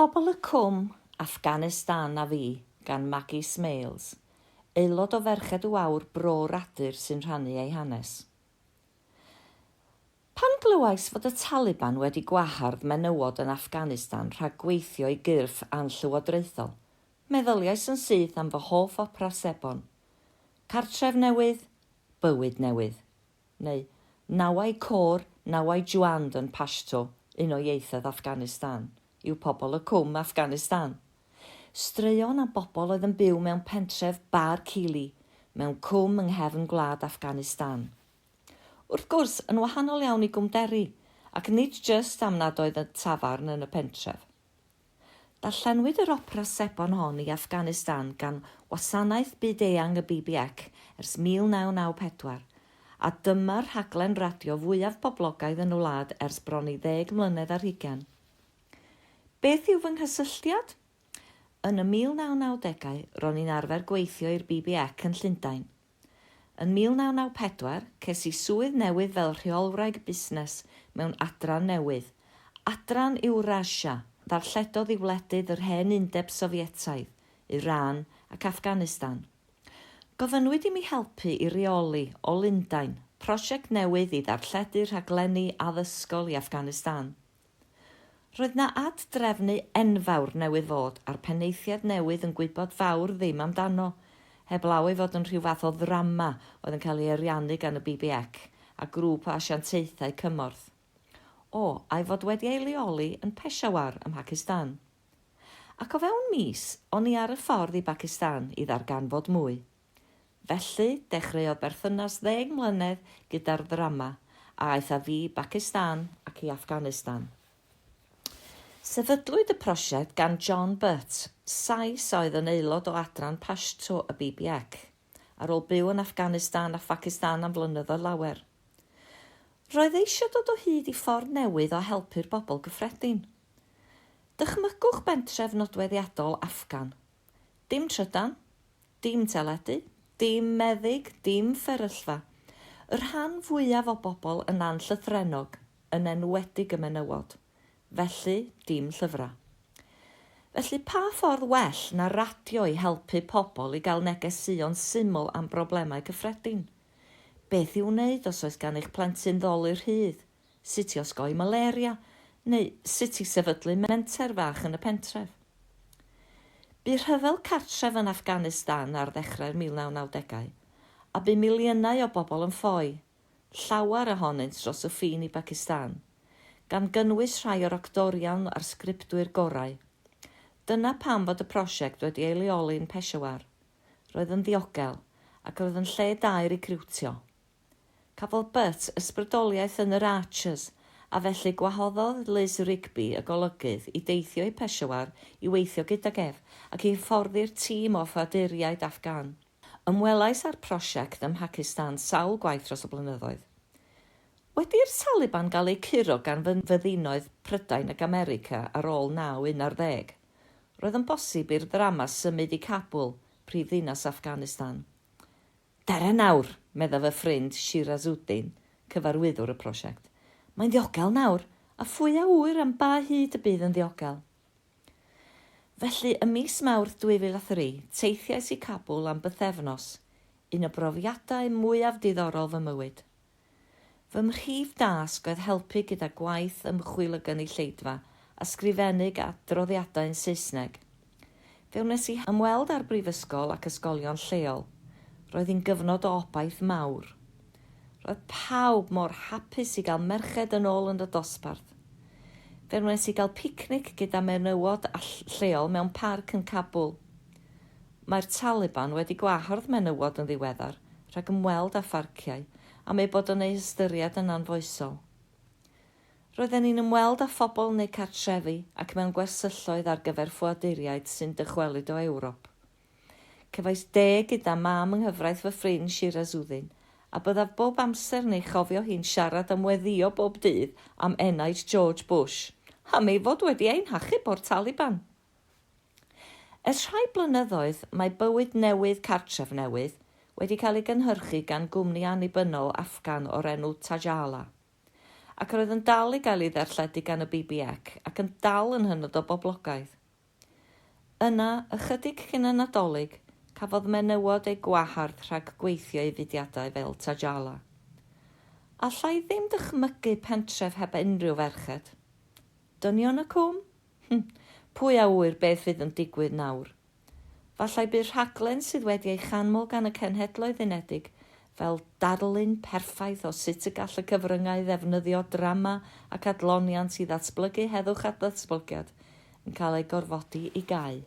Pobol y Cwm Affganistan a fi gan Maggie Smales, aelod o Ferched Wawr Bro Radur sy'n rhannu ei hanes. Pan glywais fod y Taliban wedi gwahardd menywod yn Affganistan rhag gweithio i gyrff anllywodraethol, meddyliais yn syth am fy hoff opera sebon. Cartref newydd, bywyd newydd. Neu nawau côr, nawau jwand yn Pashto, un o ieithoedd Affganistan, yw Pobol y Cwm Affganistan. Straeon a bobl oedd yn byw mewn pentref Bar Cili, mewn cwm yng nghefn gwlad Affganistan. Wrth gwrs, yn wahanol iawn i gwmderi, ac nid jyst am nad oedd y tafarn yn y pentref. Darllenwyd yr opera sebon hon i Affganistan gan Wasanaeth Byd-eang y BBC ers 1994, a dyma'r rhaglen radio fwyaf poblogaidd yn y wlad ers bron i 10 mlynedd ar hugain. Beth yw fy nghysylltiad? Yn y 1990au, ro'n i'n arfer gweithio i'r BBC yn Llundain. Yn 1994, ces i swydd newydd fel rheolwraig busnes mewn adran newydd, Adran Ewrasia, ddarlledodd i wledydd yr hen undeb Sofietaidd, Iran ac Affganistan. Gofynnwyd i mi helpu i reoli o Lundain, prosiect newydd i ddarlledu rhaglenni addysgol i Affganistan. Roedd na ad-drefnu enfawr newydd fod a'r penaethiad newydd yn gwybod fawr ddim amdano, heblaw ei fod yn rhyw fath o ddrama oedd yn cael ei ariannu gan y BBC a grŵp o asiantaethau cymorth. A'i fod wedi ei leoli yn Peshawar ym Mhakistan. Ac o fewn mis, o'n i ar y ffordd i Pakistan i ddarganfod mwy. Felly, dechreuodd berthynas 10 mlynedd gyda'r ddrama a aeth â fi i Pakistan ac i Affganistan. Sefydlwyd y prosiect gan John Butt, Sais oedd yn aelod o adran Pashto y BBC, ar ôl byw yn Affganistan a Pakistan am flynyddoedd lawer. Roedd eisiau dod o hyd i ffordd newydd o helpu'r bobl gyffredin. Dychmygwch bentref nodweddiadol Affgan. Dim trydan, dim teledu, dim meddyg, dim fferyllfa. Yr rhan fwyaf o bobl yn anllythrennog, yn enwedig y menywod. Felly, dim llyfrau. Felly, pa ffordd well na radio i helpu pobl i gael negeseuon syml am broblemau cyffredin? Beth i'w wneud os oes gan eich plentyn ddolu'r rhydd? Sut i osgoi malaria? Neu sut i sefydlu menter fach yn y pentref? Bu rhyfel cartref yn Affganistan ar ddechrau'r 1990au, a bu miliynau o bobl yn ffoi, llawer ohonynt dros y ffin i Pakistan, gan gynnwys rhai o'r actorion a'r sgriptwyr gorau. Dyna pam fod y prosiect wedi ei leoli yn Peshawar. Roedd yn ddiogel, ac roedd yn lle da i recriwtio. Cafodd Butt ysbrydoliaeth yn yr Archers, a felly gwahoddodd Liz Rigby y golygydd i deithio i Peshawar i weithio gydag ef ac i hyfforddi'r tîm o ffaduriaid Affgan. Ymwelais â'r prosiect ym Mhakistan sawl gwaith dros y blynyddoedd. Wedi'r Taliban gael ei curo gan fyddinoedd Prydain ac America ar ôl 9/11, roedd yn bosib i'r ddrama symud i Kabul, prifddinas Affganistan. Dere nawr, meddai fy ffrind Shirazuddin, cyfarwyddwr y prosiect. Mae'n ddiogel nawr, a phwy a wyr am ba hyd y bydd yn ddiogel. Felly, ym mis Mawrth 2003, teithiais i Kabul am bythefnos, un o brofiadau mwyaf diddorol fy mywyd. Fy mhrif dasg oedd helpu gyda gwaith ymchwil y gynulleidfa a sgrifennu adroddiadau yn Saesneg. Fe wnes i ymweld â'r brifysgol ac ysgolion lleol. Roedd hi'n gyfnod o obaith mawr. Roedd pawb mor hapus i gael merched yn ôl yn y dosbarth. Fe wnes i gael picnic gyda menywod lleol mewn parc yn Kabul. Mae'r Taliban wedi gwahardd menywod yn ddiweddar rhag ymweld â pharciau, am ei bod yn ei hystyried yn anfoesol. Roedden ni'n ymweld â phobl neu cartrefi ac mewn gwersylloedd ar gyfer ffwaduriaid sy'n dychwelyd o Ewrop. Cefais gyda mam yng nghyfraith fy ffrind Shirazuddin, a byddaf bob amser neu chofio hi'n siarad am weddio bob dydd am enaid George Bush, am ei fod wedi ein hachub o'r Taliban. Ers rhai blynyddoedd, mae bywyd newydd cartref newydd wedi cael ei gynhyrchu gan gwmni annibynnol Affgan o'r enw Tajala. ac roedd yn dal i gael ei ddarlledu gan y BBC ac yn dal yn hynod o boblogaidd. Yna, ychydig cyn y Nadolig, cafodd menywod ei gwahardd rhag gweithio i fudiadau fel Tajala. Allai ddim dychmygu pentref heb unrhyw ferched. Dynion y cwm? Pwy a wyr beth fydd yn digwydd nawr? Fallai bydd rhaglen sydd wedi ei chanmol gan y Cenhedloedd Unedig fel darlun perffaith o sut y gall y cyfryngau ddefnyddio drama ac adloniant i ddatblygu heddwch at ddatblygiad yn cael ei gorfodi i gau.